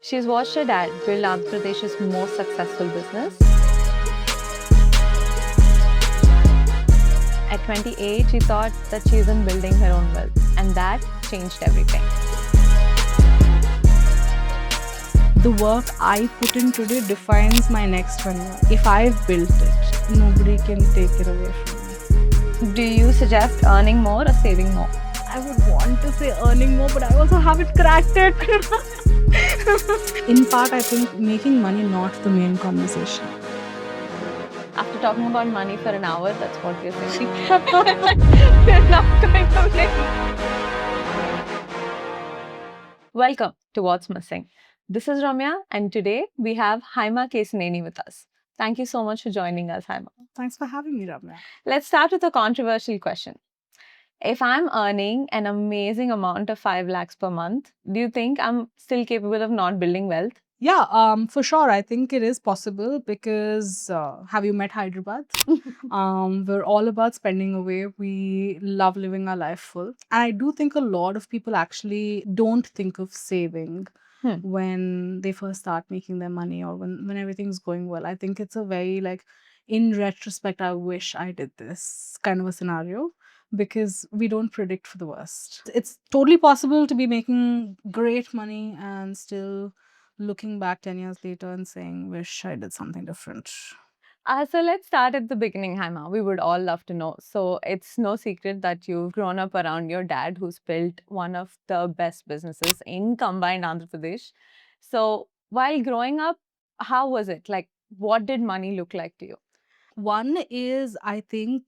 She's watched her dad build Andhra Pradesh's most successful business. At 28, she thought that she isn't building her own wealth, and that changed everything. The work I put in today defines my next 1 year. If I've built it, nobody can take it away from me. Do you suggest earning more or saving more? I would want to say earning more, but I also haven't cracked it. In part, I think making money not the main conversation. After talking about money for an hour, that's what we're saying. We're not going to make. Welcome to What's Missing. This is Ramya, and today we have Hyma Kesineni with us. Thank you so much for joining us, Hyma. Thanks for having me, Ramya. Let's start with a controversial question. If I'm earning an amazing amount of 5 lakhs per month, do you think I'm still capable of not building wealth? Yeah, for sure. I think it is possible because have you met Hyderabad? We're all about spending away. We love living our life full. And I do think a lot of people actually don't think of saving when they first start making their money or when everything's going well. I think it's a very in retrospect, I wish I did this kind of a scenario because we don't predict for the worst. It's totally possible to be making great money and still looking back 10 years later and saying, wish I did something different. So let's start at the beginning, Hyma. We would all love to know. So it's no secret that you've grown up around your dad, who's built one of the best businesses in combined Andhra Pradesh. So while growing up, how was it? Like, what did money look like to you? One is, I think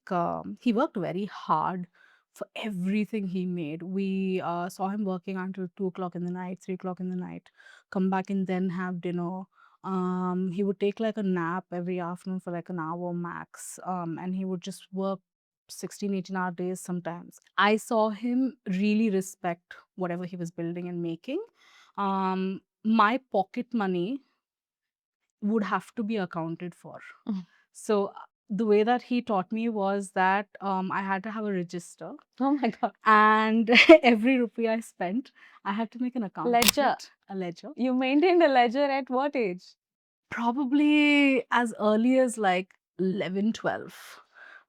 he worked very hard for everything he made. We saw him working until 2 o'clock in the night, 3 o'clock in the night, come back and then have dinner. He would take like a nap every afternoon for like an hour max. And he would just work 16, 18-hour days sometimes. I saw him really respect whatever he was building and making. My pocket money would have to be accounted for. So the way that he taught me was that I had to have a register. Oh my God. And every rupee I spent, I had to make an account. Ledger. A ledger. You maintained a ledger at what age? Probably as early as like 11, 12.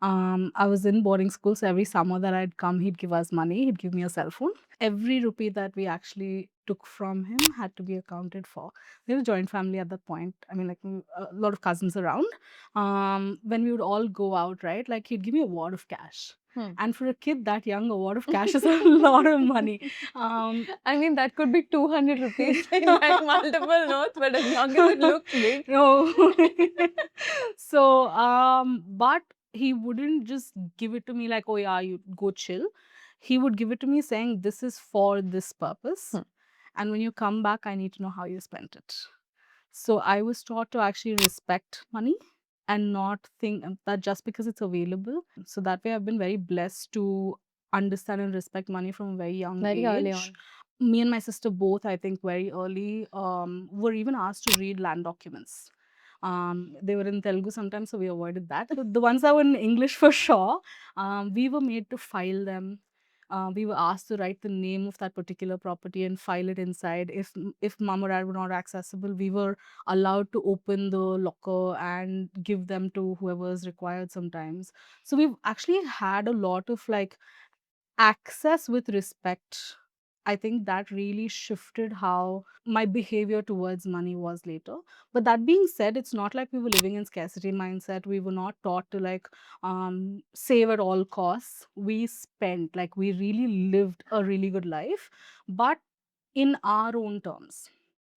I was in boarding school, so every summer that I'd come, he'd give us money. He'd give me a cell phone. Every rupee that we actually took from him had to be accounted for. We were a joint family at that point. I mean, a lot of cousins around. When we would all go out, right? Like he'd give me a wad of cash. And for a kid that young, a wad of cash is a lot of money. I mean, that could be 200 rupees in like multiple notes, but as long as it looks big. No. So, but he wouldn't just give it to me like, oh yeah, you go chill. He would give it to me saying, this is for this purpose. And when you come back, I need to know how you spent it. So I was taught to actually respect money and not think that just because it's available. So that way I've been very blessed to understand and respect money from a very young Very age. early on. Me and my sister both, I think, very early were even asked to read land documents. They were in Telugu sometimes, so we avoided that. The ones that were in English for sure, we were made to file them. We were asked to write the name of that particular property and file it inside. If mom or dad were not accessible, we were allowed to open the locker and give them to whoever is required sometimes. So we've actually had a lot of access with respect. I think that really shifted how my behavior towards money was later. But that being said, it's not like we were living in scarcity mindset. We were not taught to save at all costs. We spent, we really lived a really good life, but in our own terms.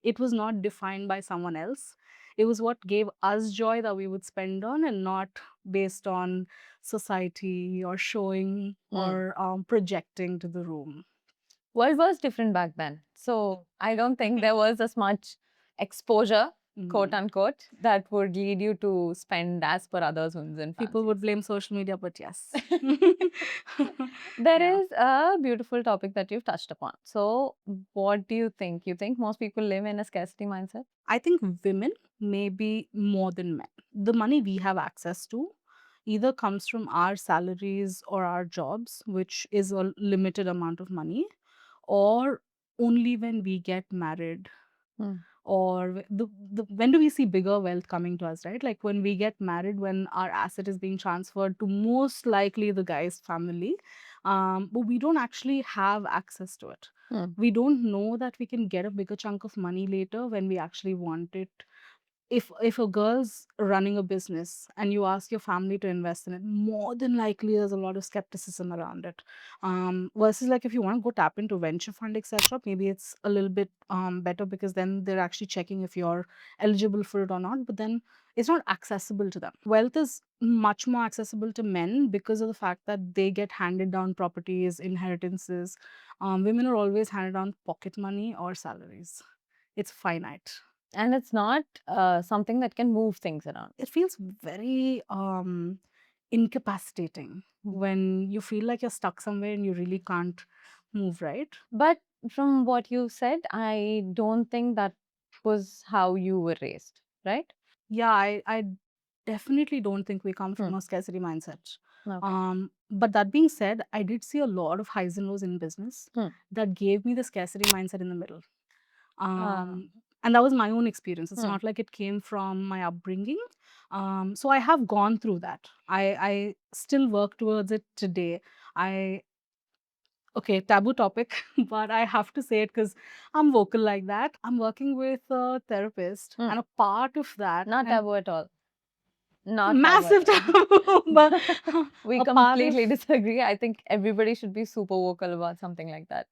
It was not defined by someone else. It was what gave us joy that we would spend on, and not based on society or showing or projecting to the room. World was different back then. So I don't think there was as much exposure, quote unquote, that would lead you to spend as per others' whims and People fancies. would blame social media, but yes. There Yeah. is a beautiful topic that you've touched upon. So what do you think? You think most people live in a scarcity mindset? I think women maybe more than men. The money we have access to either comes from our salaries or our jobs, which is a limited amount of money, or only when we get married or when do we see bigger wealth coming to us, right? Like when we get married, when our asset is being transferred to most likely the guy's family, but we don't actually have access to it. Hmm. We don't know that we can get a bigger chunk of money later when we actually want it. If a girl's running a business and you ask your family to invest in it, more than likely there's a lot of skepticism around it. Versus like if you want to go tap into venture fund, etc., maybe it's a little bit better because then they're actually checking if you're eligible for it or not. But then it's not accessible to them. Wealth is much more accessible to men because of the fact that they get handed down properties, inheritances. Women are always handed down pocket money or salaries. It's finite. And it's not something that can move things around. It feels very incapacitating when you feel like you're stuck somewhere and you really can't move, right? But from what you said, I don't think that was how you were raised, right? Yeah, I definitely don't think we come from Hmm. a scarcity mindset. Okay. But that being said, I did see a lot of highs and lows in business Hmm. that gave me the scarcity mindset in the middle. Ah. And that was my own experience. It's Hmm. not like it came from my upbringing. So I have gone through that. I still work towards it today. I Okay, taboo topic, but I have to say it because I'm vocal like that. I'm working with a therapist, Hmm. and a part of that, Not and taboo at all. Not taboo at massive taboo, but all. We a part of, completely disagree. I think everybody should be super vocal about something like that.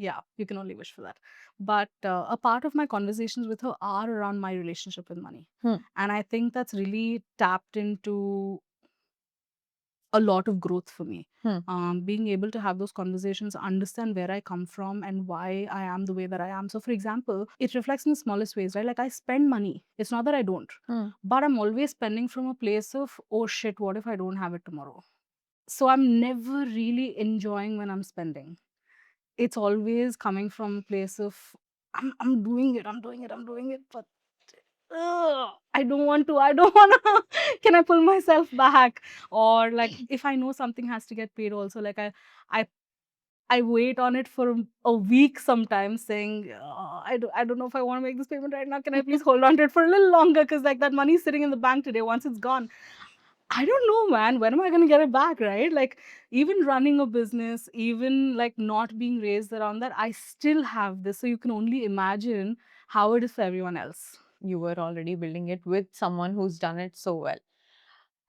yeah, you can only wish for that. But a part of my conversations with her are around my relationship with money. Hmm. And I think that's really tapped into a lot of growth for me. Hmm. Being able to have those conversations, understand where I come from and why I am the way that I am. So, for example, it reflects in the smallest ways, right? Like I spend money. It's not that I don't, Hmm. but I'm always spending from a place of, oh shit, what if I don't have it tomorrow? So, I'm never really enjoying when I'm spending. It's always coming from a place of, I'm doing it, I'm doing it, but I don't want to. I don't want to. Can I pull myself back? Or like, if I know something has to get paid, also like I, I wait on it for a week sometimes, saying, I don't know if I want to make this payment right now. Can I please hold on to it for a little longer? Because like that money's sitting in the bank today. Once it's gone, I don't know, man. When am I going to get it back, right? Like, even running a business, even like not being raised around that, I still have this. So you can only imagine how it is for everyone else. You were already building it with someone who's done it so well.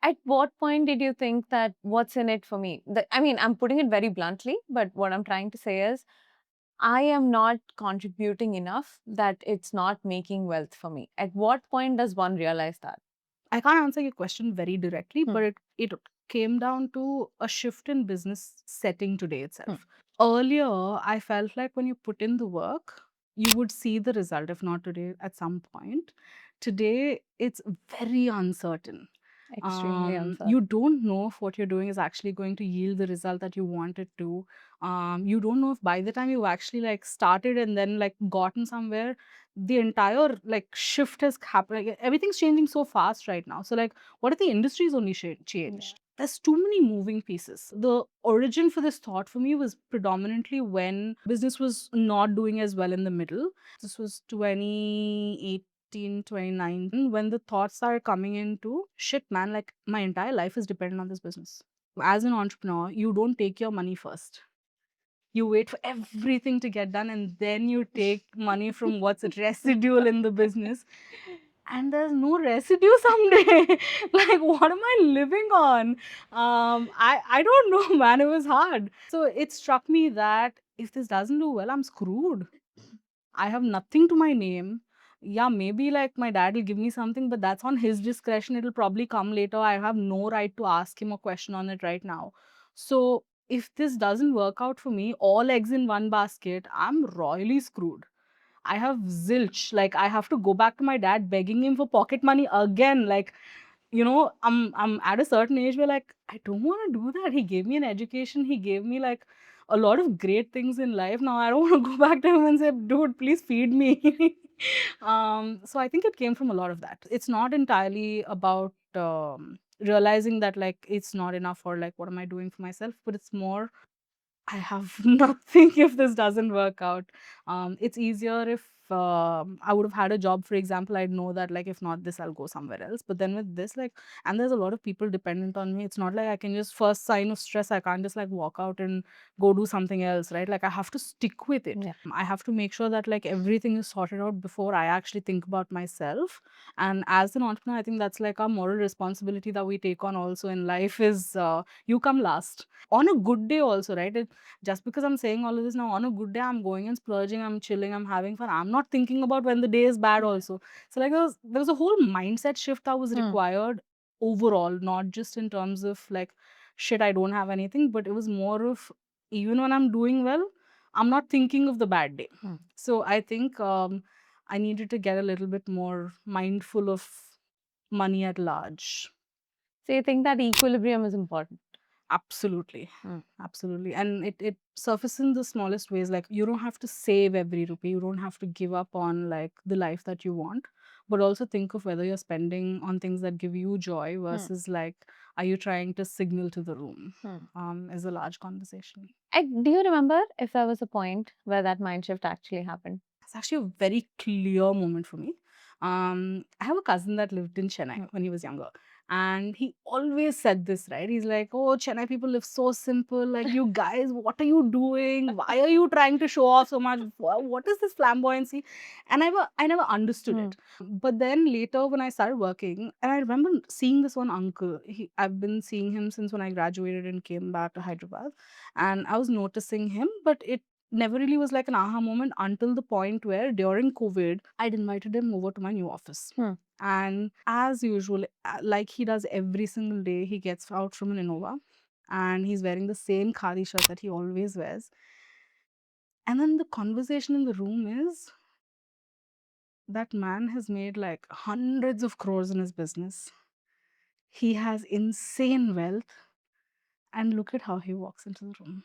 At what point did you think that what's in it for me? I mean, I'm putting it very bluntly, but what I'm trying to say is I am not contributing enough that it's not making wealth for me. At what point does one realize that? I can't answer your question very directly, Hmm. but it came down to a shift in business setting today Hmm. itself. Earlier, I felt like when you put in the work, you would see the result, if not today, at some point. Today, it's very uncertain. Extremely You uncertain. don't know if what you're doing is actually going to yield the result that you want it to. You don't know if by the time you actually like started and then like gotten somewhere, the entire like shift has happened. Like, everything's changing so fast right now. So like, what if the industry's only Yeah. changed? There's too many moving pieces. The origin for this thought for me was predominantly when business was not doing as well in the middle. This was 2018, 2019, when the thoughts started coming into shit, man, like my entire life is dependent on this business. As an entrepreneur, you don't take your money first. You wait for everything to get done and then you take money from what's residual in the business. And there's no residue someday. Like, what am I living on? I don't know, man. It was hard. So it struck me that if this doesn't do well, I'm screwed. I have nothing to my name. Yeah, maybe like my dad will give me something, but that's on his discretion. It'll probably come later. I have no right to ask him a question on it right now. So if this doesn't work out for me, all eggs in one basket, I'm royally screwed. I have zilch. Like I have to go back to my dad begging him for pocket money again. Like, I'm at a certain age where like I don't want to do that. He gave me an education. He gave me like a lot of great things in life. Now I don't want to go back to him and say, dude, please feed me. So I think it came from a lot of that. It's not entirely about realizing that like it's not enough or like what am I doing for myself, but it's more I have nothing if this doesn't work out. It's easier if I would have had a job, for example, I'd know that like if not this, I'll go somewhere else. But then with this, like, and there's a lot of people dependent on me. It's not like I can just first sign of stress, I can't just like walk out and go do something else, right? Like I have to stick with it. Yeah. I have to make sure that like everything is sorted out before I actually think about myself. And as an entrepreneur, I think that's like our moral responsibility that we take on also in life is you come last. On a good day also, right? Just because I'm saying all of this now, on a good day, I'm going and splurging, I'm chilling, I'm having fun. I'm not thinking about when the day is bad also. So like there was a whole mindset shift that was required overall, not just in terms of like shit, I don't have anything, but it was more of even when I'm doing well, I'm not thinking of the bad day. So I think I needed to get a little bit more mindful of money at large. So you think that equilibrium is important? Absolutely. Absolutely. And it surfaces in the smallest ways. Like you don't have to save every rupee. You don't have to give up on like the life that you want. But also think of whether you're spending on things that give you joy versus like, are you trying to signal to the room? Is a large conversation. Do you remember if there was a point where that mind shift actually happened? It's actually a very clear moment for me. I have a cousin that lived in Chennai when he was younger. And he always said this, right? He's like, oh, Chennai people live so simple. Like, you guys, what are you doing? Why are you trying to show off so much? What is this flamboyancy? And I never understood it. But then later, when I started working, and I remember seeing this one uncle. I've been seeing him since when I graduated and came back to Hyderabad. And I was noticing him, but it never really was like an aha moment until the point where during COVID, I'd invited him over to my new office. And as usual, like he does every single day, he gets out from an Innova and he's wearing the same khadi shirt that he always wears. And then the conversation in the room is that man has made like hundreds of crores in his business. He has insane wealth. And look at how he walks into the room.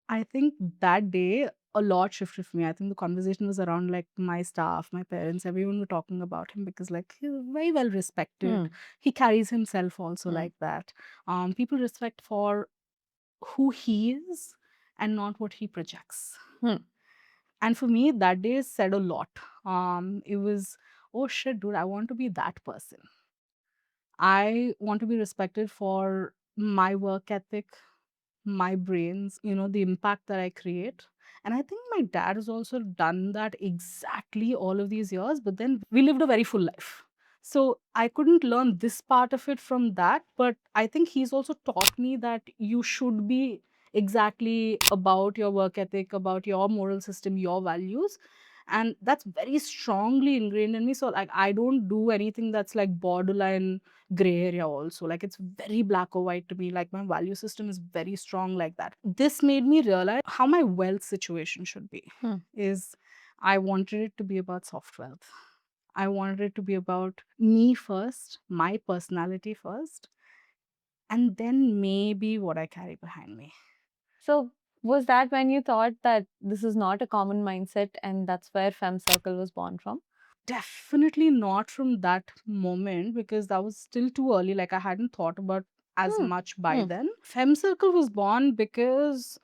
I think that day a lot shifted for me. I think the conversation was around like my staff, my parents, everyone were talking about him because like he's very well respected. He carries himself also like that. People respect for who he is and not what he projects. And for me, that day said a lot. It was, oh shit, dude, I want to be that person. I want to be respected for my work ethic, my brains, the impact that I create. And I think my dad has also done that exactly all of these years, but then we lived a very full life. So I couldn't learn this part of it from that, but I think he's also taught me that you should be exactly about your work ethic, about your moral system, your values. And that's very strongly ingrained in me. So like I don't do anything that's like borderline gray area also. Like it's very black or white to me. Like my value system is very strong like that. This made me realize how my wealth situation should be. Is I wanted it to be about soft wealth. I wanted it to be about me first, my personality first, and then maybe what I carry behind me. So was that when you thought that this is not a common mindset and that's where Femme Circle was born from? Definitely not from that moment because that was still too early. Like I hadn't thought about as much by then. Fem Circle was born because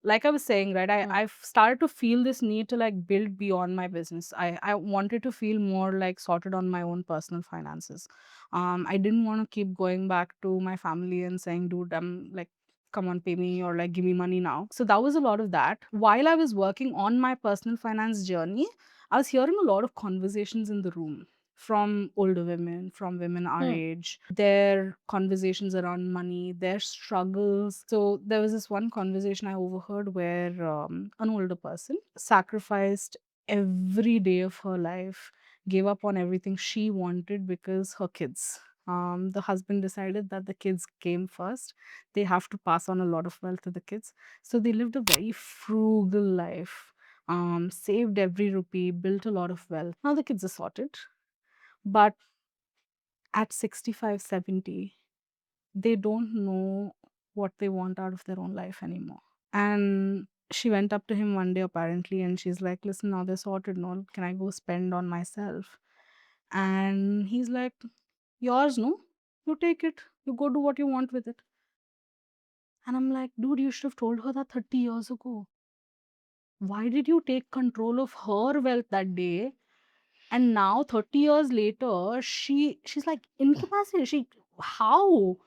like I was saying, right, I've started to feel this need to like build beyond my business. I wanted to feel more like sorted on my own personal finances. I didn't want to keep going back to my family and saying, dude, I'm like, come on, pay me or like give me money now. So that was a lot of that. While I was working on my personal finance journey, I was hearing a lot of conversations in the room from older women, from women our age, their conversations around money, their struggles. So there was this one conversation I overheard where an older person sacrificed every day of her life, gave up on everything she wanted because her kids. The husband decided that the kids came first. They have to pass on a lot of wealth to the kids. So they lived a very frugal life, saved every rupee, built a lot of wealth. Now the kids are sorted. But at 65, 70, they don't know what they want out of their own life anymore. And she went up to him one day apparently and she's like, listen, now they're sorted. No, can I go spend on myself? And he's like, yours, no? You take it. You go do what you want with it. And I'm like, dude, you should have told her that 30 years ago. Why did you take control of her wealth that day? And now 30 years later, she's like incapacitated. How?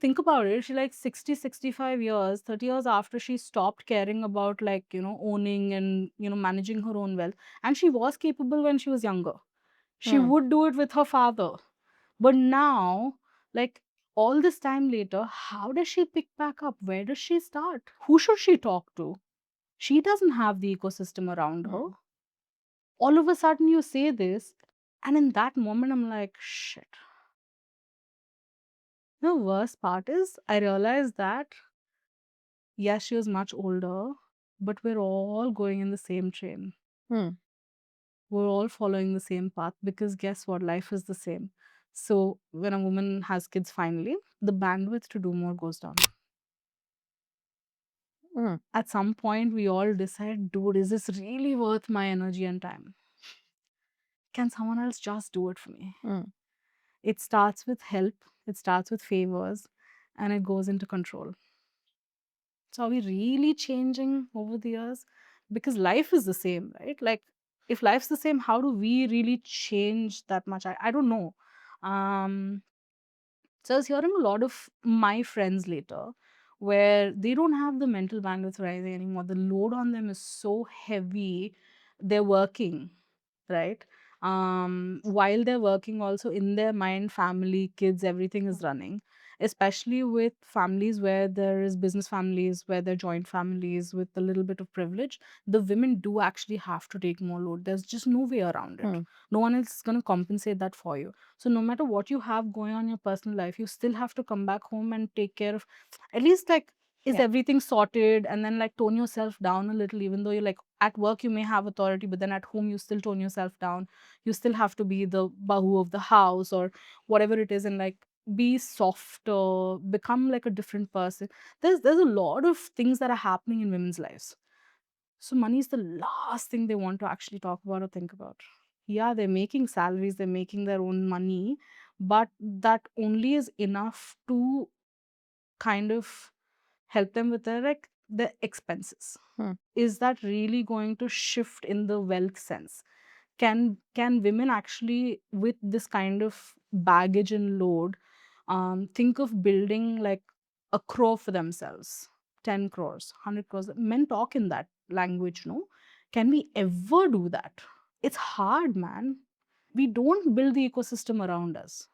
Think about it. She like 60, 65 years, 30 years after she stopped caring about, like, owning and, managing her own wealth. And she was capable when she was younger. She Hmm. would do it with her father. But now, like, all this time later, how does she pick back up? Where does she start? Who should she talk to? She doesn't have the ecosystem around her. Hmm. All of a sudden, you say this, and in that moment, I'm like, shit. The worst part is, I realized that, yes, she was much older, but we're all going in the same train. Hmm. We're all following the same path because guess what? Life is the same. So when a woman has kids finally, the bandwidth to do more goes down. Hmm. At some point, we all decide, dude, is this really worth my energy and time? Can someone else just do it for me? Hmm. It starts with help, it starts with favors, and it goes into control. So are we really changing over the years? Because life is the same, right? Like, if life's the same, how do we really change that much? I don't know. Um, so I was hearing a lot of my friends later where they don't have the mental bandwidth for anything anymore. The load on them is so heavy. They're working, right? While they're working, also in their mind, family, kids, everything is running. Especially with families where there is business families, where they're joint families with a little bit of privilege, the women do actually have to take more load. There's just no way around it. Hmm. No one is going to compensate that for you. So no matter what you have going on in your personal life, you still have to come back home and take care of, at least, like, is Yeah. everything sorted, and then like tone yourself down a little. Even though you're like at work you may have authority, but then at home you still tone yourself down. You still have to be the bahu of the house or whatever it is, and like be softer, become like a different person. There's a lot of things that are happening in women's lives. So money is the last thing they want to actually talk about or think about. Yeah, they're making salaries, they're making their own money, but that only is enough to kind of help them with their, like, the expenses. Hmm. Is that really going to shift in the wealth sense? Can women actually, with this kind of baggage and load, think of building like a crore for themselves? 10 crores, 100 crores. Men talk in that language, no? Can we ever do that? It's hard, man. We don't build the ecosystem around us.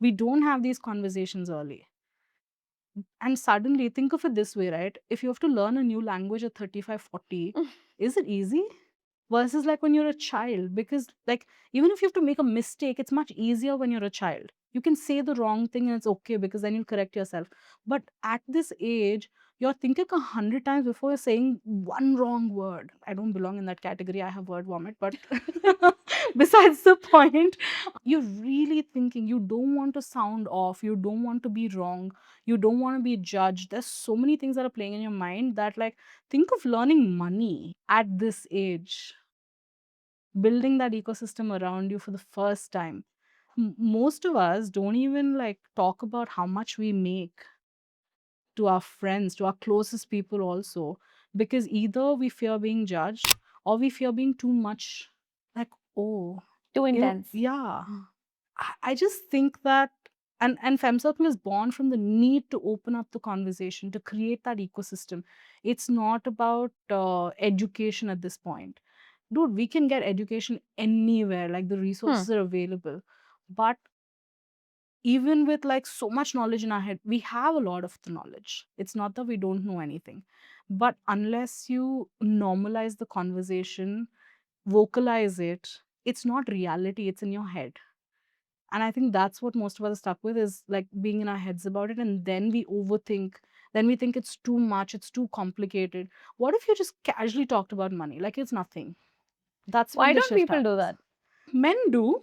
We don't have these conversations early. And suddenly, think of it this way, right? If you have to learn a new language at 35, 40, is it easy? Versus like when you're a child, because like even if you have to make a mistake, it's much easier when you're a child. You can say the wrong thing and it's okay because then you'll correct yourself. But at this age, you're thinking 100 times before you're saying one wrong word. I don't belong in that category. I have word vomit, but besides the point, you're really thinking. You don't want to sound off. You don't want to be wrong. You don't want to be judged. There's so many things that are playing in your mind that, like, think of learning money at this age, building that ecosystem around you for the first time. Most of us don't even like talk about how much we make to our friends, to our closest people also, because either we fear being judged or we fear being too much, like, oh, Too intense. yeah. I just think that, and Fem Circle is born from the need to open up the conversation, to create that ecosystem. It's not about education at this point. Dude, we can get education anywhere, like the Hmm. resources are available. But even with like so much knowledge in our head, we have a lot of the knowledge. It's not that we don't know anything. But unless you normalize the conversation, vocalize it, it's not reality, it's in your head. And I think that's what most of us are stuck with, is like being in our heads about it. And then we overthink. Then we think it's too much, it's too complicated. What if you just casually talked about money? Like it's nothing. That's when Why the don't shift people do happens. that? Men do,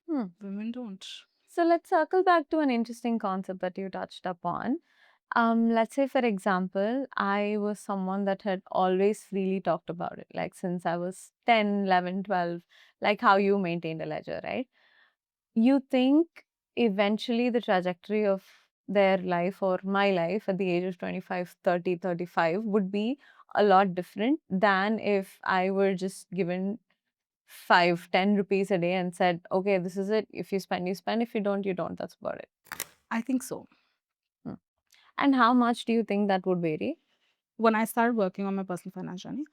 Hmm. women don't. So let's circle back to an interesting concept that you touched upon. Let's say, for example, I was someone that had always freely talked about it, like since I was 10, 11, 12, like how you maintained a ledger, right? You think eventually the trajectory of their life or my life at the age of 25, 30, 35 would be a lot different than if I were just given 5, 10 rupees a day and said, okay, this is it. If you spend, you spend. If you don't, you don't. That's about it. I think so. Hmm. And how much do you think that would vary? When I started working on my personal finance journey,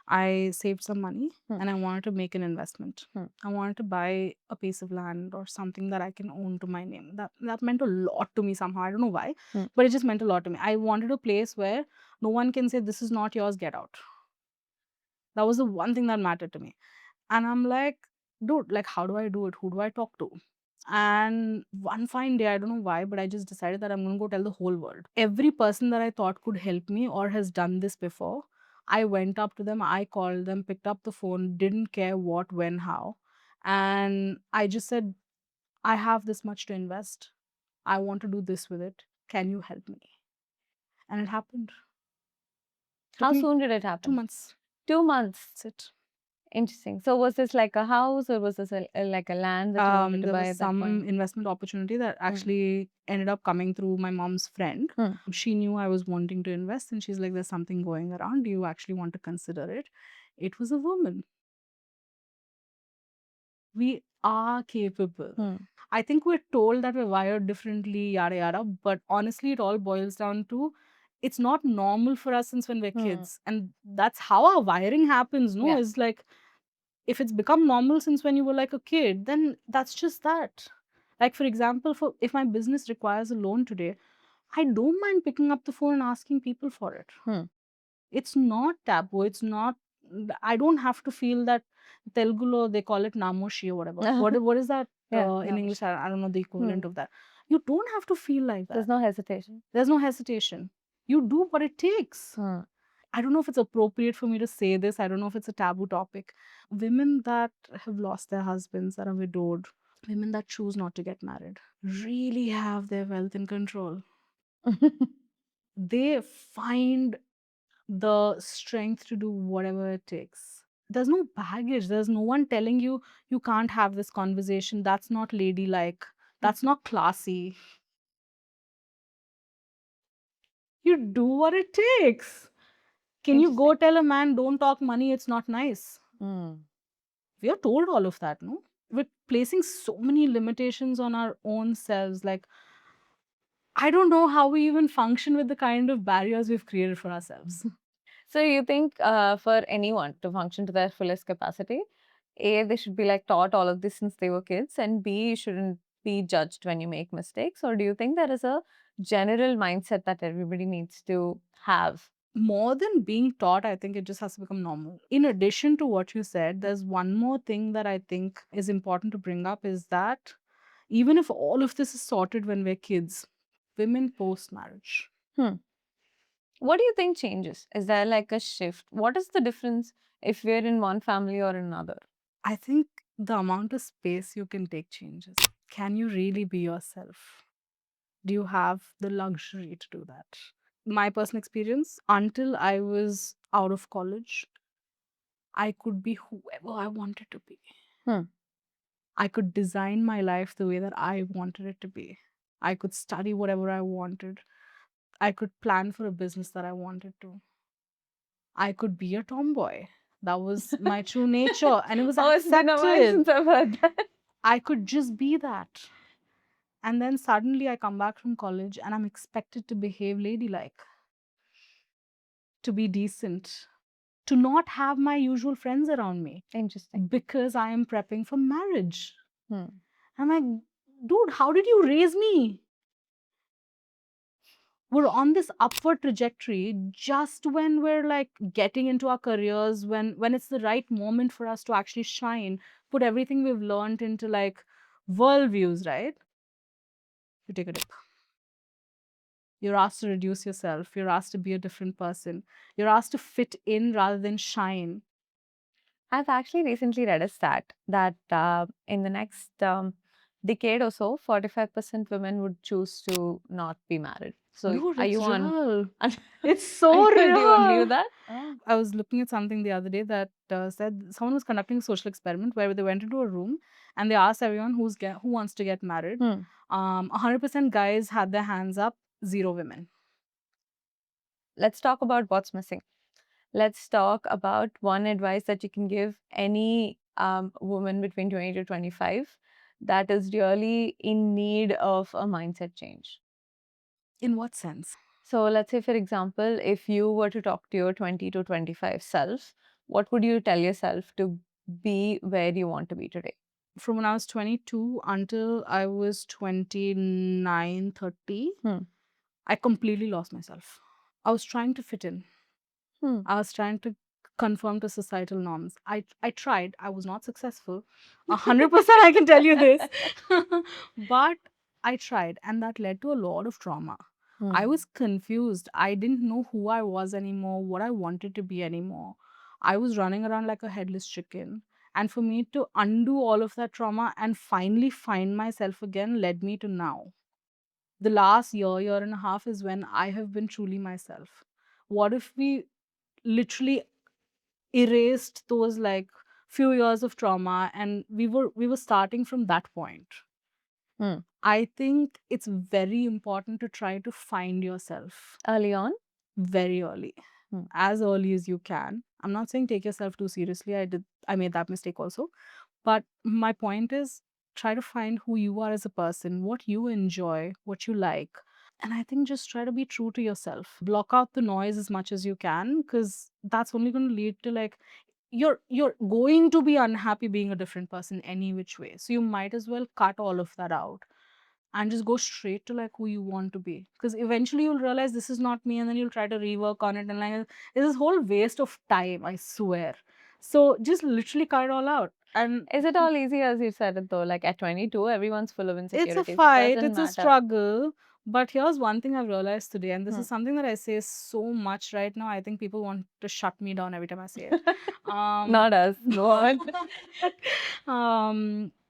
I saved some money Hmm. and I wanted to make an investment. Hmm. I wanted to buy a piece of land or something that I can own to my name. That meant a lot to me somehow. I don't know why, but it just meant a lot to me. I wanted a place where no one can say, this is not yours, get out. That was the one thing that mattered to me. And I'm like, dude, like, how do I do it? Who do I talk to? And one fine day, I don't know why, but I just decided that I'm going to go tell the whole world. Every person that I thought could help me or has done this before, I went up to them, I called them, picked up the phone, didn't care what, when, how. And I just said, I have this much to invest. I want to do this with it. Can you help me? And it happened. Took How me soon did it 2 happen? months. 2 months. That's it. Interesting. So was this like a house or was this like a land that you wanted to There buy was at that some point? investment opportunity that actually ended up coming through my mom's friend. She knew I was wanting to invest and she's like, there's something going around. Do you actually want to consider it? It was a woman. We are capable. I think we're told that we're wired differently, yada yada, but honestly, it all boils down to it's not normal for us since when we're kids. And that's how our wiring happens, no? Yeah. Is like if it's become normal since when you were like a kid, then that's just that. Like for example, for if my business requires a loan today, I don't mind picking up the phone and asking people for it. It's not taboo. It's not. I don't have to feel that Telugu they call it namoshi or whatever. What is that Yeah, in English? I don't know the equivalent of that. You don't have to feel like that. There's no hesitation. There's no hesitation. You do what it takes. I don't know if it's appropriate for me to say this. I don't know if it's a taboo topic. Women that have lost their husbands, that are widowed, women that choose not to get married, really have their wealth in control. They find the strength to do whatever it takes. There's no baggage. There's no one telling you you can't have this conversation. That's not ladylike. That's not classy. You do what it takes. Can you go tell a man, don't talk money, it's not nice? We are told all of that, no? We're placing so many limitations on our own selves. Like, I don't know how we even function with the kind of barriers we've created for ourselves. So you think for anyone to function to their fullest capacity, A, they should be like taught all of this since they were kids, and B, you shouldn't be judged when you make mistakes? Or do you think there is a general mindset that everybody needs to have? More than being taught, I think it just has to become normal. In addition to what you said, there's one more thing that I think is important to bring up is that even if all of this is sorted when we're kids, women post marriage. What do you think changes? Is there like a shift? What is the difference if we're in one family or another? I think the amount of space you can take changes. Can you really be yourself? Do you have the luxury to do that? My personal experience, until I was out of college, I could be whoever I wanted to be. I could design my life the way that I wanted it to be. I could study whatever I wanted. I could plan for a business that I wanted to. I could be a tomboy. That was my true nature, and it was Oh, it's been a while since accepted. I've heard that. I could just be that. And then suddenly I come back from college and I'm expected to behave ladylike, to be decent, to not have my usual friends around me. Interesting. Because I am prepping for marriage. I'm like, dude, how did you raise me? We're on this upward trajectory just when we're like getting into our careers, when it's the right moment for us to actually shine, put everything we've learned into like worldviews, right? You take a dip. You're asked to reduce yourself. You're asked to be a different person. You're asked to fit in rather than shine. I've actually recently read a stat that in the next decade or so, 45% women would choose to not be married. So Dude, are it's you on? real. It's so Do you agree with real. that? I was looking at something the other day that said someone was conducting a social experiment where they went into a room and they asked everyone who wants to get married. 100% guys had their hands up, 0 women. Let's talk about what's missing. let's talk about one advice that you can give any woman between 20 to 25 that is really in need of a mindset change. In what sense? So, let's say, for example, if you were to talk to your 20 to 25 self, what would you tell yourself to be where you want to be today? From when I was 22 until I was 29, 30, Hmm. I completely lost myself. I was trying to fit in. Hmm. I was trying to conform to societal norms. I tried. I was not successful. 100% I can tell you this. But I tried, and that led to a lot of trauma. I Hmm. was confused. I didn't know who I was anymore, what I wanted to be anymore. I was running around like a headless chicken. And for me to undo all of that trauma and finally find myself again led me to now. The last year and a half is when I have been truly myself. What if we literally erased those like few years of trauma and we were starting from that point? Hmm. I think it's very important to try to find yourself Early on? very early, Hmm. as early as you can. I'm not saying take yourself too seriously. I made that mistake also. But my point is, try to find who you are as a person, what you enjoy, what you like. And I think just try to be true to yourself. Block out the noise as much as you can, because that's only going to lead to like you're going to be unhappy being a different person any which way. So you might as well cut all of that out and just go straight to like who you want to be. Because eventually you'll realize this is not me, and then you'll try to rework on it, and like it's this whole waste of time, I swear. So just literally cut it all out. And Is it all easy as you said it though? Like at 22, everyone's full of it's a insecurities. fight, Doesn't it's a matter. struggle. But here's one thing I've realized today, and this Hmm. is something that I say so much right now. I think people want to shut me down every time I say it. Not us. Go on.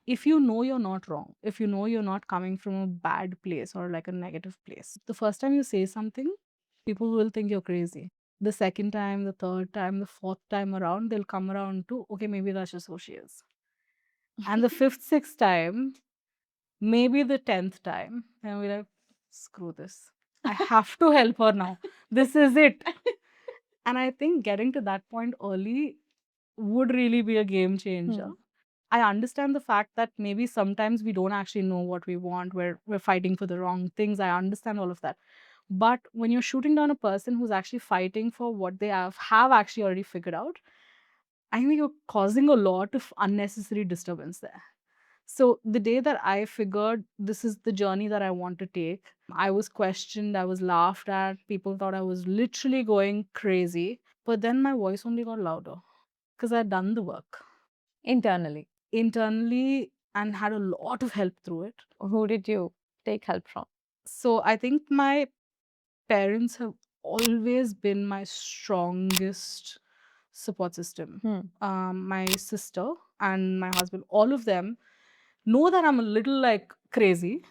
If you know you're not wrong, if you know you're not coming from a bad place or like a negative place, the first time you say something, people will think you're crazy. The second time, the third time, the fourth time around, they'll come around to, okay, maybe that's just who she is. And the fifth, sixth time, maybe the 10th time, and we're like, screw this. I have to help her now. This is it. And I think getting to that point early would really be a game changer. Hmm. I understand the fact that maybe sometimes we don't actually know what we want, we're fighting for the wrong things. I understand all of that. But when you're shooting down a person who's actually fighting for what they have actually already figured out, I think you're causing a lot of unnecessary disturbance there. So the day that I figured this is the journey that I want to take, I was questioned, I was laughed at, people thought I was literally going crazy. But then my voice only got louder because I'd done the work Internally, internally and had a lot of help through it. who did you take help from? So I think my parents have always been my strongest support system. Hmm. My sister and my husband, all of them know that I'm a little like crazy,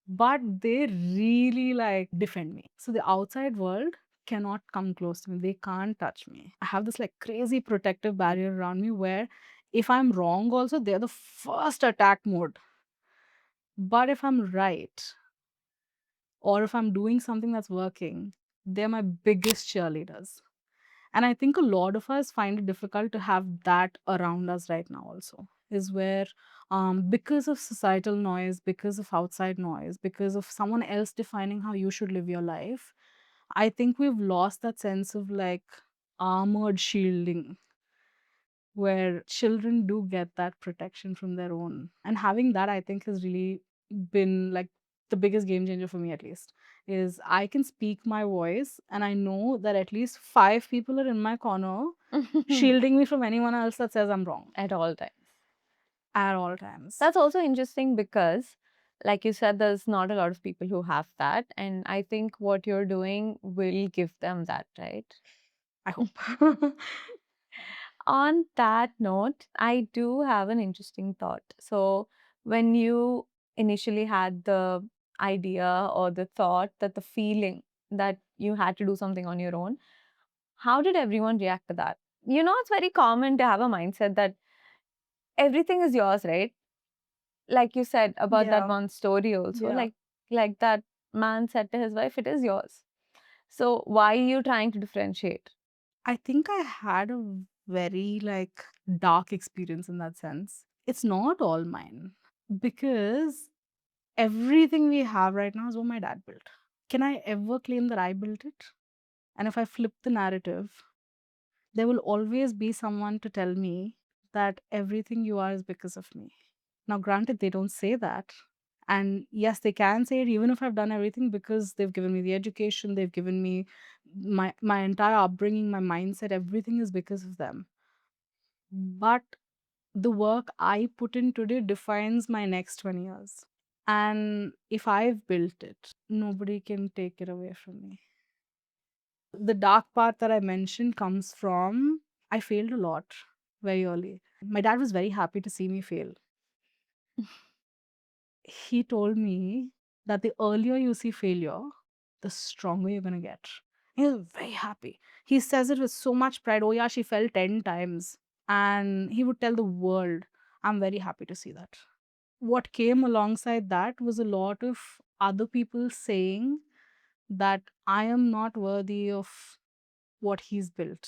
but they really like defend me. So the outside world cannot come close to me. They can't touch me. I have this like crazy protective barrier around me where if I'm wrong, also, they're the first attack mode. But if I'm right, or if I'm doing something that's working, they're my biggest cheerleaders. And I think a lot of us find it difficult to have that around us right now, also, is where because of societal noise, because of outside noise, because of someone else defining how you should live your life, I think we've lost that sense of like armored shielding where children do get that protection from their own. And having that, I think, has really been like the biggest game changer for me, at least, is I can speak my voice and I know that at least five people are in my corner shielding me from anyone else that says I'm wrong At all times. at all times. That's also interesting because, like you said, there's not a lot of people who have that. And I think what you're doing will give them that, right? I hope. On that note, I do have an interesting thought. So, when you initially had the idea or the thought that the feeling that you had to do something on your own, how did everyone react to that? You know, it's very common to have a mindset that everything is yours, right? Like you said about that Yeah, one story also, yeah. like that man said to his wife, it is yours. So why are you trying to differentiate? I think I had a very like dark experience in that sense. It's not all mine because everything we have right now is what my dad built. Can I ever claim that I built it? And if I flip the narrative, there will always be someone to tell me that everything you are is because of me. Now, granted, they don't say that. And yes, they can say it even if I've done everything because they've given me the education, they've given me my entire upbringing, my mindset, everything is because of them. But the work I put in today defines my next 20 years. And if I've built it, nobody can take it away from me. The dark part that I mentioned comes from I failed a lot very early. My dad was very happy to see me fail. He told me that the earlier you see failure, the stronger you're going to get. He was very happy. He says it with so much pride. Oh, yeah, she fell 10 times. And he would tell the world, I'm very happy to see that. What came alongside that was a lot of other people saying that I am not worthy of what he's built.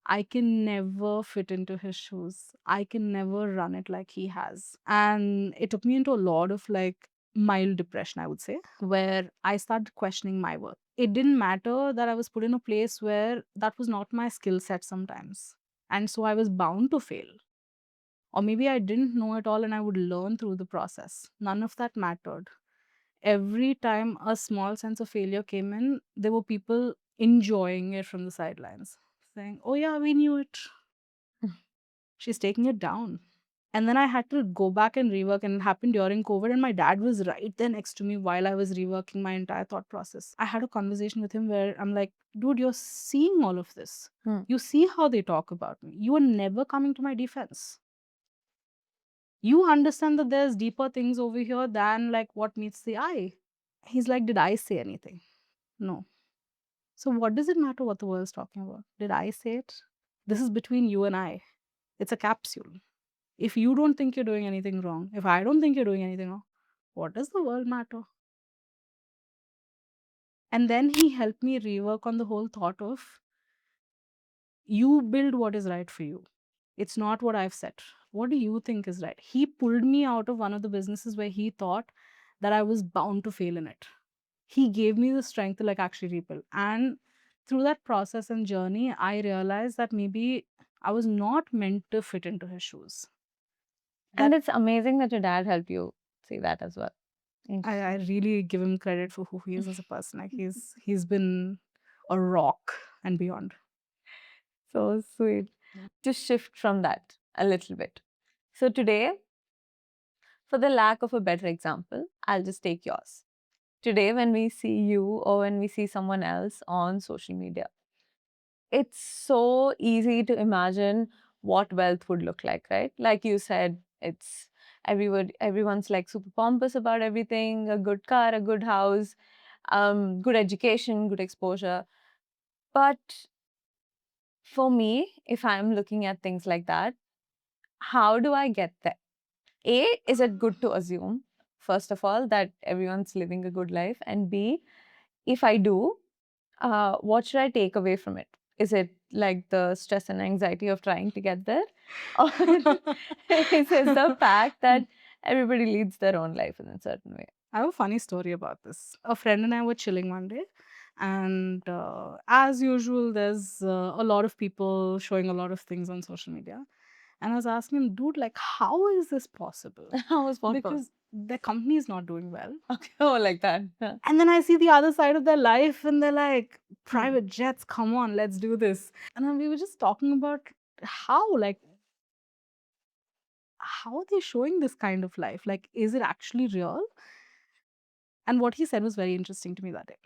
I can never fit into his shoes. I can never run it like he has. And it took me into a lot of like mild depression, I would say, where I started questioning my worth. It didn't matter that I was put in a place where that was not my skill set sometimes. And so I was bound to fail. Or maybe I didn't know it all and I would learn through the process. None of that mattered. Every time a small sense of failure came in, there were people enjoying it from the sidelines, saying, oh, yeah, we knew it. She's taking it down. And then I had to go back and rework, and it happened during COVID. And my dad was right there next to me while I was reworking my entire thought process. I had a conversation with him where I'm like, dude, you're seeing all of this. You see how they talk about me. You are never coming to my defense. You understand that there's deeper things over here than like what meets the eye. He's like, did I say anything? No. So what does it matter what the world's talking about? Did I say it? This is between you and I. It's a capsule. If you don't think you're doing anything wrong, if I don't think you're doing anything wrong, what does the world matter? And then he helped me rework on the whole thought of you build what is right for you. It's not what I've said. What do you think is right? He pulled me out of one of the businesses where he thought that I was bound to fail in it. He gave me the strength to like actually rebuild. And through that process and journey, I realized that maybe I was not meant to fit into his shoes. And That it's amazing that your dad helped you see that as well. I really give him credit for who he is as a person. Like he's been a rock and beyond. So sweet. Yeah. To shift from that a little bit. So today, for the lack of a better example, I'll just take yours. Today, when we see you or when we see someone else on social media, it's so easy to imagine what wealth would look like, right? Like you said, it's everyone's like super pompous about everything, a good car, a good house, good education, good exposure. But for me, if I'm looking at things like that, how do I get there? A, is it good to assume, first of all, that everyone's living a good life? And B, if I do, what should I take away from it? Is it like the stress and anxiety of trying to get there? Or is it the fact that everybody leads their own life in a certain way? I have a funny story about this. A friend and I were chilling one day, and as usual, there's a lot of people showing a lot of things on social media. And I was asking him, dude, like, how is this possible? How was what Because their company is not doing well. Okay, oh, like that. Yeah. And then I see the other side of their life, and they're like, private jets, come on, let's do this. And then we were just talking about like, how are they showing this kind of life? Like, is it actually real? And what he said was very interesting to me that day.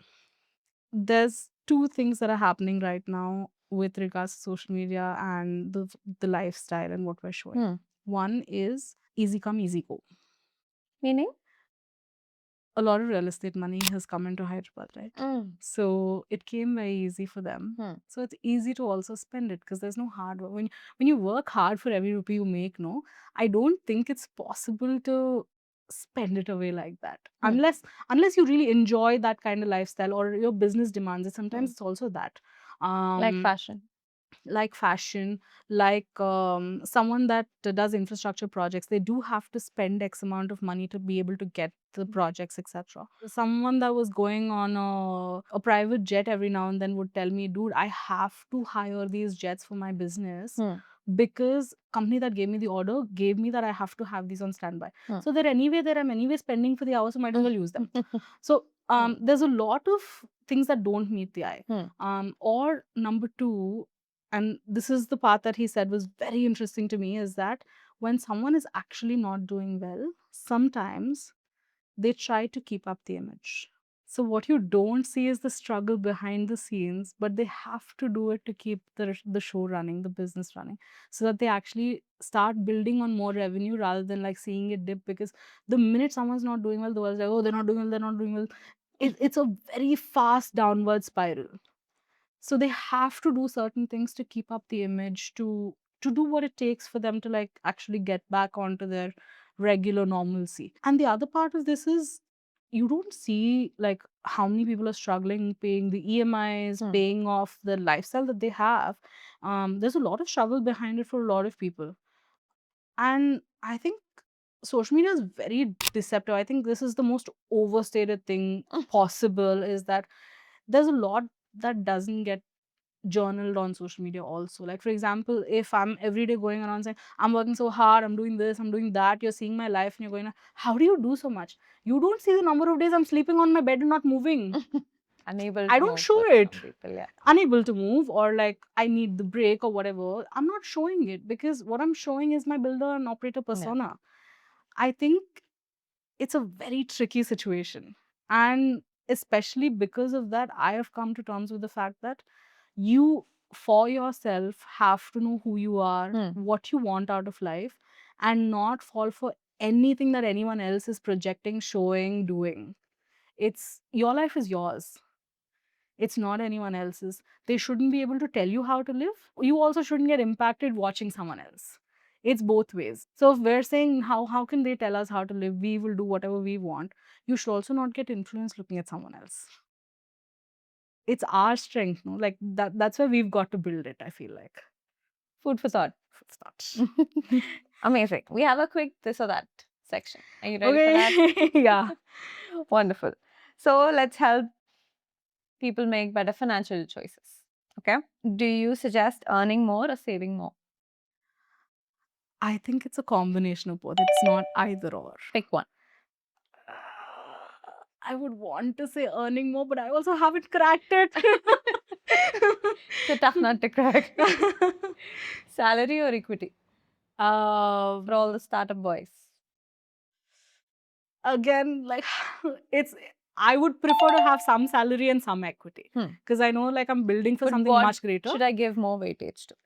There's two things that are happening right now with regards to social media and the lifestyle and what we're showing. One is easy come, easy go. Meaning? A lot of real estate money has come into Hyderabad, right? So it came very easy for them. So it's easy to also spend it because there's no hard work. When you work hard for every rupee you make, no, I don't think it's possible to spend it away like that. Unless you really enjoy that kind of lifestyle or your business demands it. Sometimes it's also that. Like fashion. Like fashion, like someone that does infrastructure projects, they do have to spend X amount of money to be able to get the projects, etc. Someone that was going on a private jet every now and then would tell me, dude, I have to hire these jets for my business because company that gave me the order gave me that I have to have these on standby. So they're anyway there, I'm anyway spending for the hours, so might as well use them. So there's a lot of things that don't meet the eye. Or number two, and this is the part that he said was very interesting to me, is that when someone is actually not doing well, sometimes they try to keep up the image. So what you don't see is the struggle behind the scenes, but they have to do it to keep the show running, the business running, so that they actually start building on more revenue rather than like seeing it dip. Because the minute someone's not doing well, the world's like, oh, they're not doing well, they're not doing well. It's a very fast downward spiral. So they have to do certain things to keep up the image, to do what it takes for them to like actually get back onto their regular normalcy. And the other part of this is, you don't see like how many people are struggling paying the EMIs, paying off the lifestyle that they have. There's a lot of struggle behind it for a lot of people. And I think social media is very deceptive. I think this is the most overstated thing possible, is that there's a lot that doesn't get journaled on social media also. Like, for example, if I'm every day going around saying, I'm working so hard, I'm doing this, I'm doing that, you're seeing my life and you're going, how do you do so much? You don't see the number of days I'm sleeping on my bed and not moving. Unable I to don't move show for it. some people, yeah. Unable to move, or like I need the break or whatever. I'm not showing it because what I'm showing is my builder and operator persona. I think it's a very tricky situation. And especially because of that, I have come to terms with the fact that you, for yourself, have to know who you are, what you want out of life, and not fall for anything that anyone else is projecting, showing, doing. It's your life is yours. It's not anyone else's. They shouldn't be able to tell you how to live. You also shouldn't get impacted watching someone else. It's both ways. So if we're saying how can they tell us how to live, we will do whatever we want. You should also not get influenced looking at someone else. It's our strength, no? Like that's why we've got to build it, I feel like. Food for thought. Food for thought. Amazing. We have a quick this or that section. Are you ready for that? Okay. Yeah. Wonderful. So let's help people make better financial choices. Okay. Do you suggest earning more or saving more? I think it's a combination of both. It's not either or. Pick one. I would want to say earning more, but I also haven't cracked it. It's a tough nut to crack. Salary or equity? For all the startup boys. Again, like it's, I would prefer to have some salary and some equity because I know like I'm building for But something what much greater. should I give more weightage to?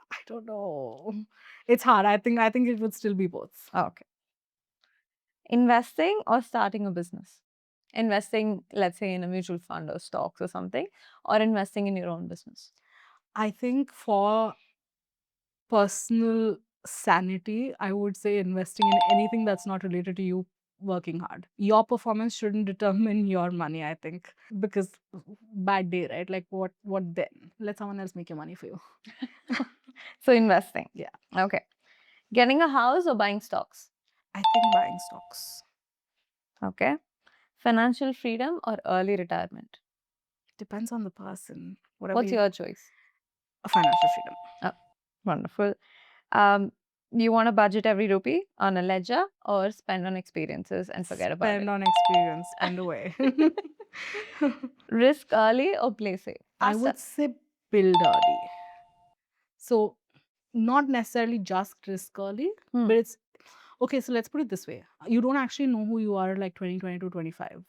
I don't know. It's hard. I think it would still be both. Okay. Investing or starting a business? Investing, let's say, in a mutual fund or stocks or something, or investing in your own business? I think for personal sanity, I would say investing in anything that's not related to you working hard. Your performance shouldn't determine your money, I think. Because bad day, right? Like what then? Let someone else make your money for you. So investing. Yeah. Okay. Getting a house or buying stocks? I think buying stocks. Okay. Financial freedom or early retirement? Depends on the person. What's your choice? Financial freedom. Oh, wonderful. You want to budget every rupee on a ledger or spend on experiences and forget about it? Spend on experience. Spend away. Risk early or play safe? I would say build early. So not necessarily just risk early, but it's okay. So let's put it this way. You don't actually know who you are like 20, 22, 25.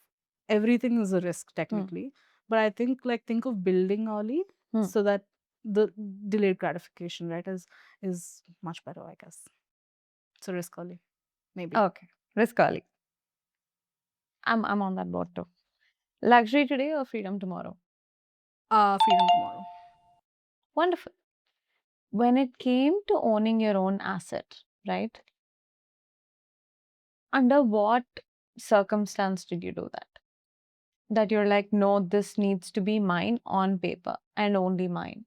Everything is a risk technically. But I think like think of building early so that the delayed gratification, right, is much better, I guess. So risk early, maybe. Okay. Risk early. I'm on that boat too. Luxury today or freedom tomorrow? Freedom tomorrow. Wonderful. When it came to owning your own asset, right? Under what circumstance did you do that? That you're like, no, this needs to be mine on paper and only mine?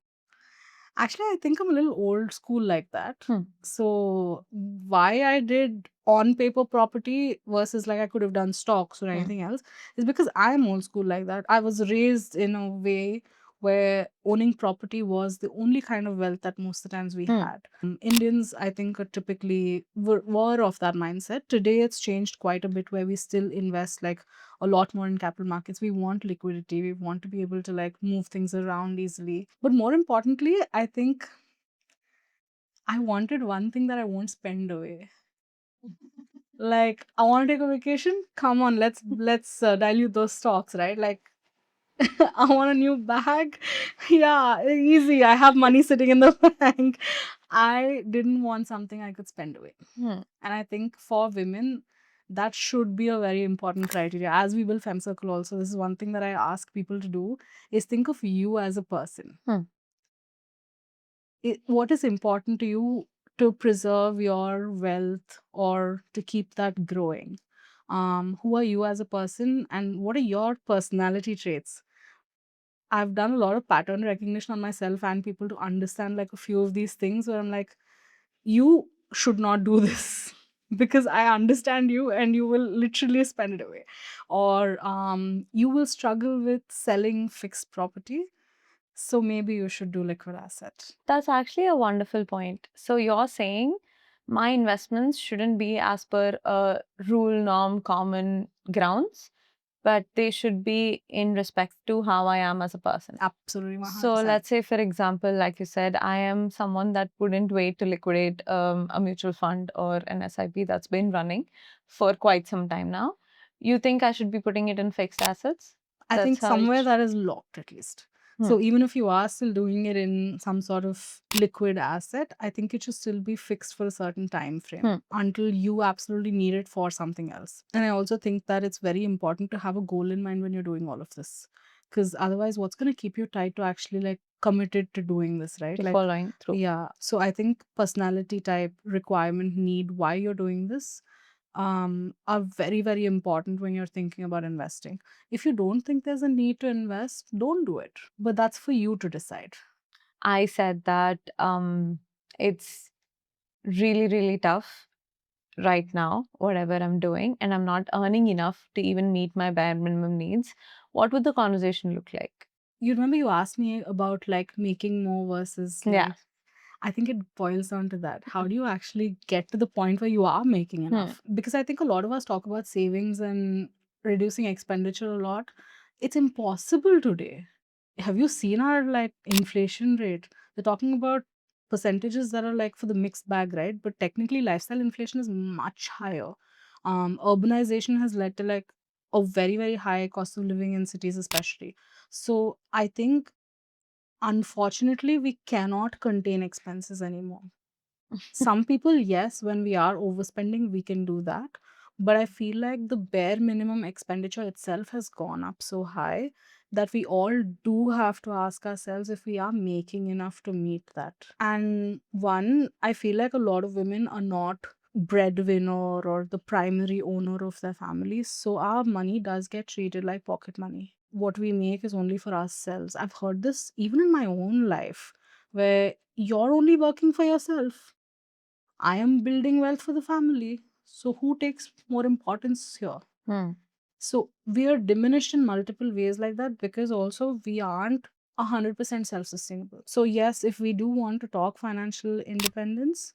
Actually, I think I'm a little old school like that. Hmm. So why I did on paper property versus like I could have done stocks or Hmm. anything else is because I'm old school like that. I was raised in a way where owning property was the only kind of wealth that most of the times we Hmm. had. Indians, I think, are typically were of that mindset. Today, it's changed quite a bit where we still invest like a lot more in capital markets. We want liquidity. We want to be able to like move things around easily. But more importantly, I think I wanted one thing that I won't spend away. Like I want to take a vacation. Come on, let's dilute those stocks, right? Like I want a new bag. Yeah, easy. I have money sitting in the bank. I didn't want something I could spend away. Hmm. And I think for women, that should be a very important criteria. As we build Fem Circle also, this is one thing that I ask people to do is think of you as a person. Hmm. What is important to you to preserve your wealth or to keep that growing? Who are you as a person and what are your personality traits? I've done a lot of pattern recognition on myself and people to understand like a few of these things where I'm like, you should not do this because I understand you and you will literally spend it away. Or you will struggle with selling fixed property. So maybe you should do liquid asset. That's actually a wonderful point. So you're saying my investments shouldn't be as per a rule, norm, common grounds, but they should be in respect to how I am as a person. Absolutely So 100%. let's say, for example, like you said, I am someone that wouldn't wait to liquidate a mutual fund or an SIP that's been running for quite some time now. You think I should be putting it in fixed assets? I That's think how it. somewhere that is locked at least. Hmm. So even if you are still doing it in some sort of liquid asset, I think it should still be fixed for a certain time frame Hmm. until you absolutely need it for something else. And I also think that it's very important to have a goal in mind when you're doing all of this. Because otherwise, what's going to keep you tight to actually like committed to doing this, right? To Like, following through. yeah. So I think personality type, requirement, need, why you're doing this are very, very important when you're thinking about investing. If you don't think there's a need to invest, don't do it. But that's for you to decide. I said that it's really, really tough right now, whatever I'm doing, and I'm not earning enough to even meet my bare minimum needs. What would the conversation look like? You remember you asked me about like making more versus Yeah. like, I think it boils down to that. How do you actually get to the point where you are making Hmm. enough? Because I think a lot of us talk about savings and reducing expenditure a lot. It's impossible today. Have you seen our like inflation rate? They're talking about percentages that are like for the mixed bag, right? But technically, lifestyle inflation is much higher. Urbanization has led to like a very, very high cost of living in cities, especially. So I think unfortunately, we cannot contain expenses anymore. Some people, yes, when we are overspending, we can do that. But I feel like the bare minimum expenditure itself has gone up so high that we all do have to ask ourselves if we are making enough to meet that. And one, I feel like a lot of women are not breadwinner or the primary owner of their families. So our money does get treated like pocket money. What we make is only for ourselves. I've heard this even in my own life where you're only working for yourself. I am building wealth for the family. So who takes more importance here? Hmm. So we are diminished in multiple ways like that because also we aren't 100% self-sustainable. So yes, if we do want to talk financial independence,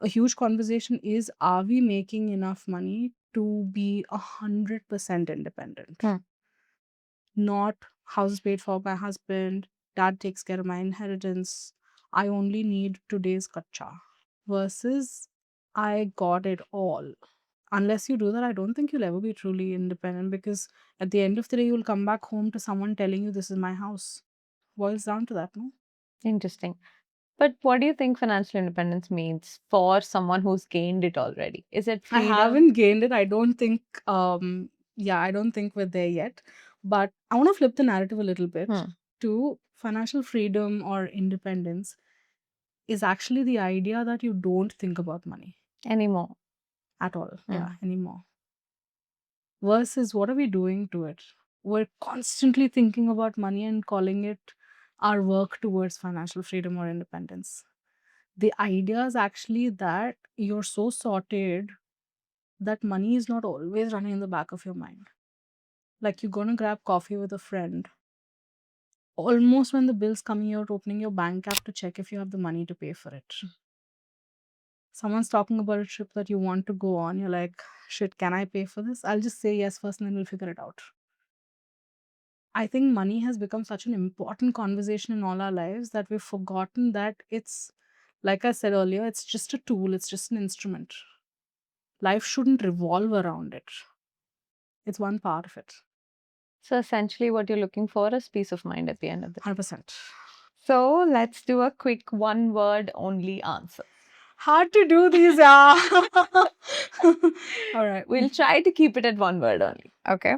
a huge conversation is, are we making enough money to be 100% independent? Hmm. Not house is paid for by husband, dad takes care of my inheritance, I only need today's kacha versus I got it all. Unless you do that, I don't think you'll ever be truly independent because at the end of the day, you'll come back home to someone telling you this is my house. Boils down to that, no? Interesting. But what do you think financial independence means for someone who's gained it already? Is it I freedom? haven't gained it. I don't think, yeah, I don't think we're there yet. But I want to flip the narrative a little bit Hmm. to financial freedom or independence is actually the idea that you don't think about money Anymore? at all. Hmm. Yeah, anymore. Versus what are we doing to it? we're constantly thinking about money and calling it our work towards financial freedom or independence. The idea is actually that you're so sorted that money is not always running in the back of your mind. Like you're gonna grab coffee with a friend. Almost when the bill's coming out, opening your bank app to check if you have the money to pay for it. Someone's talking about a trip that you want to go on. You're like, shit, can I pay for this? I'll just say yes first and then we'll figure it out. I think money has become such an important conversation in all our lives that we've forgotten that it's, like I said earlier, it's just a tool, it's just an instrument. Life shouldn't revolve around it, it's one part of it. So essentially, what you're looking for is peace of mind at the end of the day. 100%. So let's do a quick one word only answer. Hard to do these, yeah. All right. We'll try to keep it at one word only. Okay.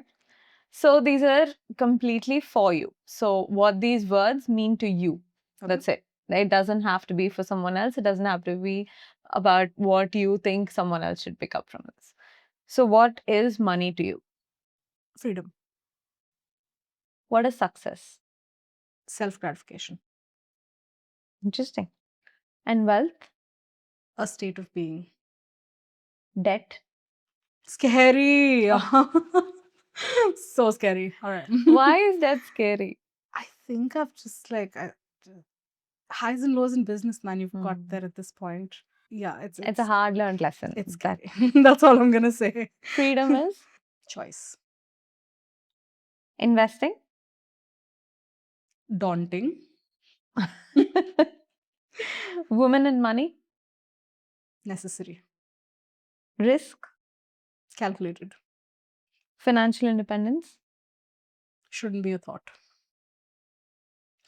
So these are completely for you. So what these words mean to you. Okay. That's it. It doesn't have to be for someone else. It doesn't have to be about what you think someone else should pick up from this. So what is money to you? Freedom, What is success? self gratification, Interesting. And wealth? a state of being. Debt? Scary. Oh, So scary. All right. why is that scary? I think I've just like highs and lows in business, man. You've got there at this point. Yeah, It's a hard learned lesson. it's That scary. That's all I'm gonna say. freedom is Choice. investing. Daunting. Women and money. Necessary. Risk. Calculated. Financial independence. Shouldn't be a thought.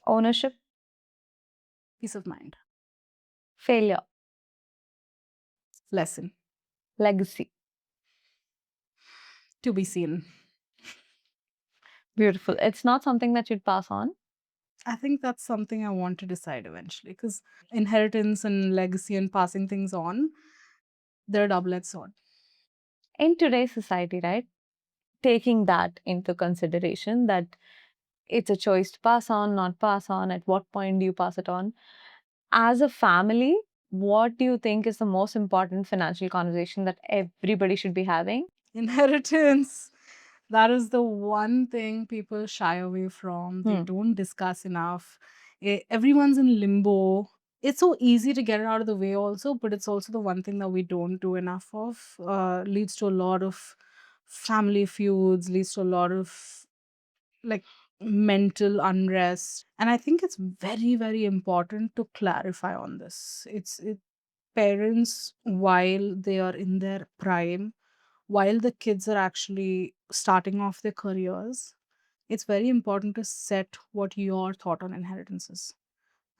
Ownership. Peace of mind. Failure. Lesson. Legacy. To be seen. Beautiful. It's not something that you'd pass on. I think that's something I want to decide eventually because inheritance and legacy and passing things on, they're a double-edged sword. In today's society, right? Taking that into consideration that it's a choice to pass on, not pass on, at what point do you pass it on? As a family, what do you think is the most important financial conversation that everybody should be having? Inheritance. That is the one thing people shy away from. They Hmm. don't discuss enough. Everyone's in limbo. It's so easy to get it out of the way, also, but it's also the one thing that we don't do enough of. Leads to a lot of family feuds, leads to a lot of like mental unrest. And I think it's very, very important to clarify on this. Parents, while they are in their prime, while the kids are actually starting off their careers, it's very important to set what your thought on inheritance is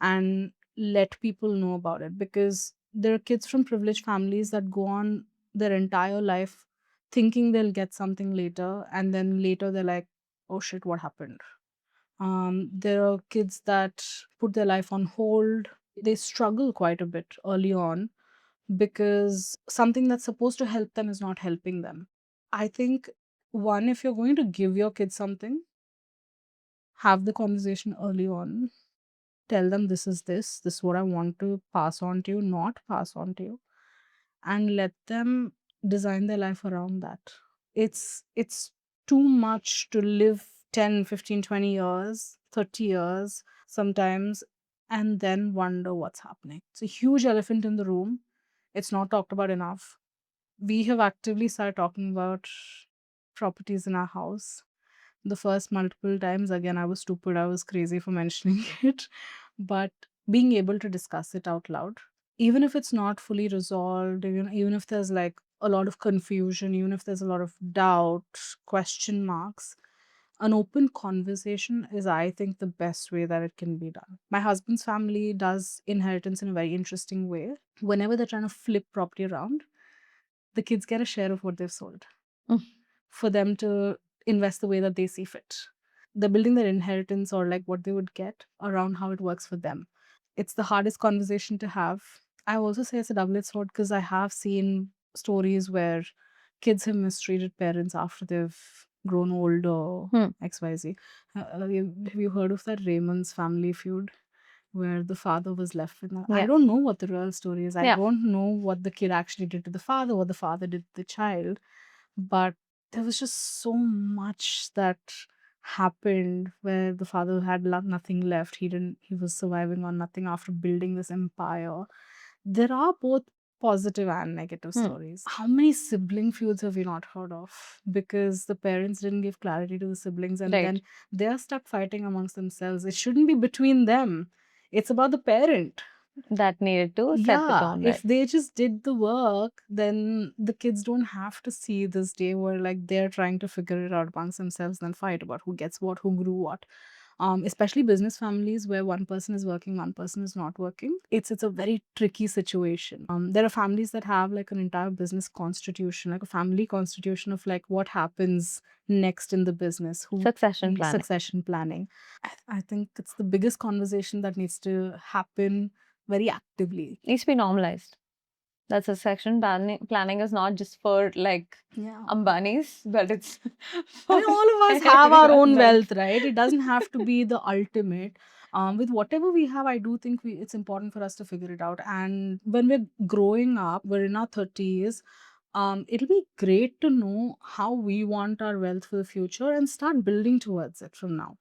and let people know about it because there are kids from privileged families that go on their entire life thinking they'll get something later, and then later they're like, oh shit, what happened? There are kids that put their life on hold. They struggle quite a bit early on because something that's supposed to help them is not helping them. I think one, if you're going to give your kids something, have the conversation early on. Tell them this is what I want to pass on to you, not pass on to you, and let them design their life around that. It's too much to live 10, 15, 20 years, 30 years sometimes, and then wonder what's happening. It's a huge elephant in the room. It's not talked about enough. We have actively started talking about properties in our house. The first multiple times, again, I was stupid, I was crazy for mentioning it, but being able to discuss it out loud, even if it's not fully resolved, even if there's like a lot of confusion, even if there's a lot of doubt, question marks, an open conversation is, I think, the best way that it can be done. My husband's family does inheritance in a very interesting way. Whenever they're trying to flip property around, the kids get a share of what they've sold Mm. for them to invest the way that they see fit. They're building their inheritance or like what they would get around how it works for them. It's the hardest conversation to have. I also say it's a double-edged sword because I have seen stories where kids have mistreated parents after they've grown old Hmm. XYZ. Have you heard of that Raymond's Family Feud? Where the father was left with I Yeah. don't know what the real story is. I Yeah. don't know what the kid actually did to the father, what the father did to the child. But there was just so much that happened where the father had nothing left. He was surviving on nothing after building this empire. There are both positive and negative Hmm. stories. How many sibling feuds have we not heard of? Because the parents didn't give clarity to the siblings and Right. then they're stuck fighting amongst themselves. It shouldn't be between them. It's about the parent. That needed to set the Yeah, tone if right. they just did the work, then the kids don't have to see this day where like they're trying to figure it out amongst themselves and fight about who gets what, who grew what. Especially business families where one person is working, one person is not working. It's a very tricky situation. There are families that have like an entire business constitution, like a family constitution of like what happens next in the business, who Succession planning succession planning. I think it's the biggest conversation that needs to happen very actively. needs to be normalized. That succession planning is not just for like Yeah. Ambanis, but it's I for mean, all of us have our everyone's own wealth. wealth, right? It doesn't have to be the ultimate. With whatever we have, I do think it's important for us to figure it out. And when we're growing up, we're in our 30s, it'll be great to know how we want our wealth for the future and start building towards it from now.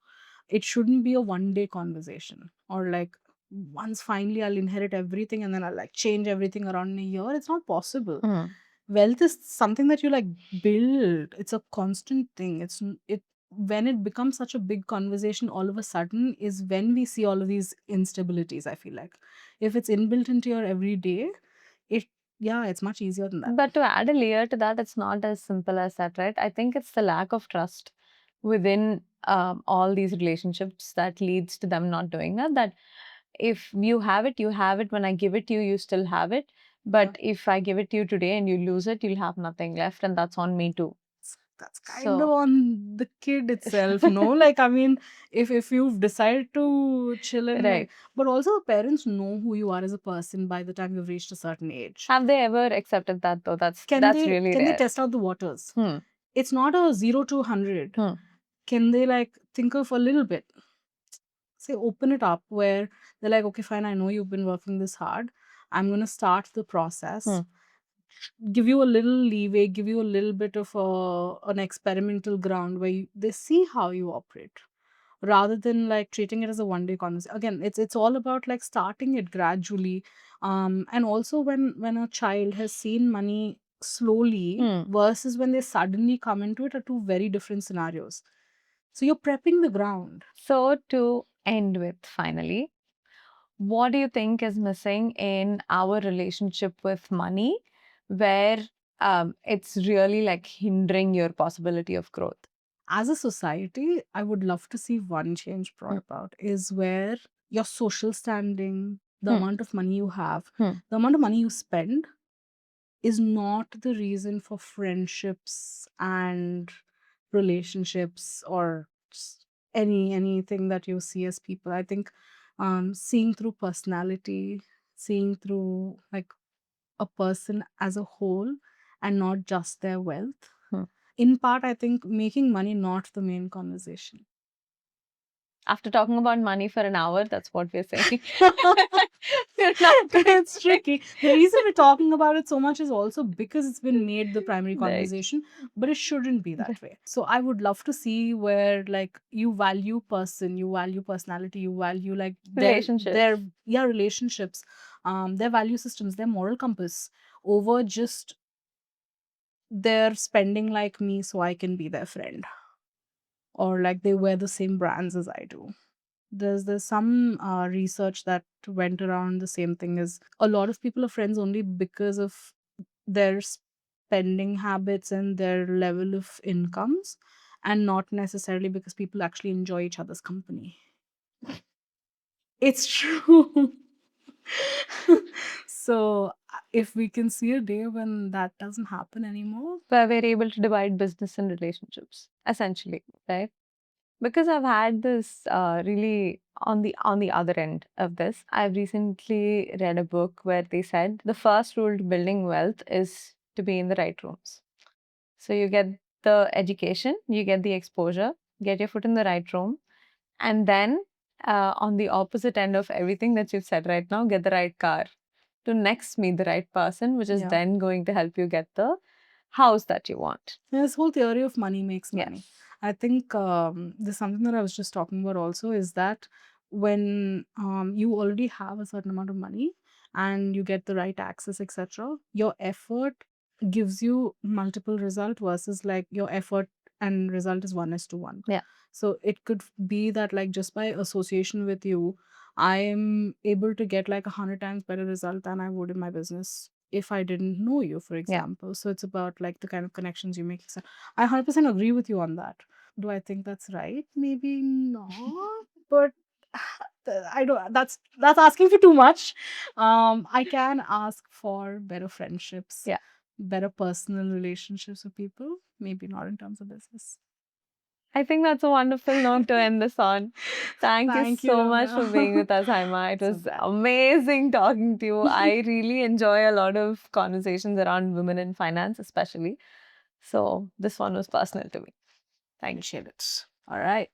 It shouldn't be a one day conversation or like once finally I'll inherit everything and then I'll like change everything around in a year. It's not possible. Hmm. Wealth is something that you like build. It's a constant thing. It when it becomes such a big conversation all of a sudden is when we see all of these instabilities. I feel like if it's inbuilt into your everyday, it yeah, it's much easier than that. But to add a layer to that, it's not as simple as that, right? I think it's the lack of trust within all these relationships that leads to them not doing that. That if you have it, you have it. When I give it to you, you still have it. But if I give it to you today and you lose it, you'll have nothing left, and that's on me too. That's kind of So, on the kid itself, no? Like, I mean, if you've decided to chill and right. like, but also parents know who you are as a person by the time you've reached a certain age. Have they ever accepted that though? Can That's they really can they rare. test out the waters? Hmm. It's not a 0 to 100. Hmm. Can they like think of a little bit? Say open it up where they're like, okay, fine, I know you've been working this hard. I'm gonna start the Hmm. process, give you a little leeway, give you a little bit of an experimental ground where they see how you operate rather than like treating it as a one day conversation. Again, it's all about like starting it gradually. And also when a child has seen money slowly Hmm. versus when they suddenly come into it are two very different scenarios. So you're prepping the ground. So to end with, finally, what do you think is missing in our relationship with money where it's really like hindering your possibility of growth? As a society, I would love to see one change brought Hmm. about is where your social standing, the Hmm. amount of money you have, Hmm. the amount of money you spend is not the reason for friendships and relationships or just anything that you see as people. I think seeing through personality, seeing through like a person as a whole and not just their wealth. Hmm. In part, I think making money not the main conversation. After talking about money for an hour, that's what we're saying. We're not going It's tricky. The reason we're talking about it so much is also because it's been made the primary right. conversation, but it shouldn't be that way. So I would love to see where like you value person, you value personality, you value like their Relationships. yeah relationships, their value systems, their moral compass over just their spending like me so I can be their friend or like they wear the same brands as I do. There's some research that went around the same thing is a lot of people are friends only because of their spending habits and their level of incomes and not necessarily because people actually enjoy each other's company. It's true. So if we can see a day when that doesn't happen anymore. Where we're able to divide business and relationships, essentially, right? Because I've had this really on the other end of this. I've recently read a book where they said the first rule to building wealth is to be in the right rooms. So you get the education, you get the exposure, get your foot in the right room, and then on the opposite end of everything that you've said right now, get the right car to next meet the right person, which is Yeah. then going to help you get the house that you want. This whole theory of money makes money. Yes. I think there's something that I was just talking about also is that when you already have a certain amount of money and you get the right access, etc., your effort gives you multiple result versus like your effort and result is 1:1. Yeah. So it could be that like just by association with you, I'm able to get like 100 times better result than I would in my business if I didn't know you, for Yeah. example. So it's about like the kind of connections you make. I 100% agree with you on that. Do I think that's right? Maybe not, but I don't. That's asking for too much. I can ask for better friendships, Yeah. better personal relationships with people. Maybe not in terms of business. I think that's a wonderful note to end this on. Thank you Thank you, so much for being Ramya. with us, Hyma. It So was glad. amazing talking to you. I really enjoy a lot of conversations around women in finance, especially. So this one was personal to me. Thank you. Appreciate it. All right.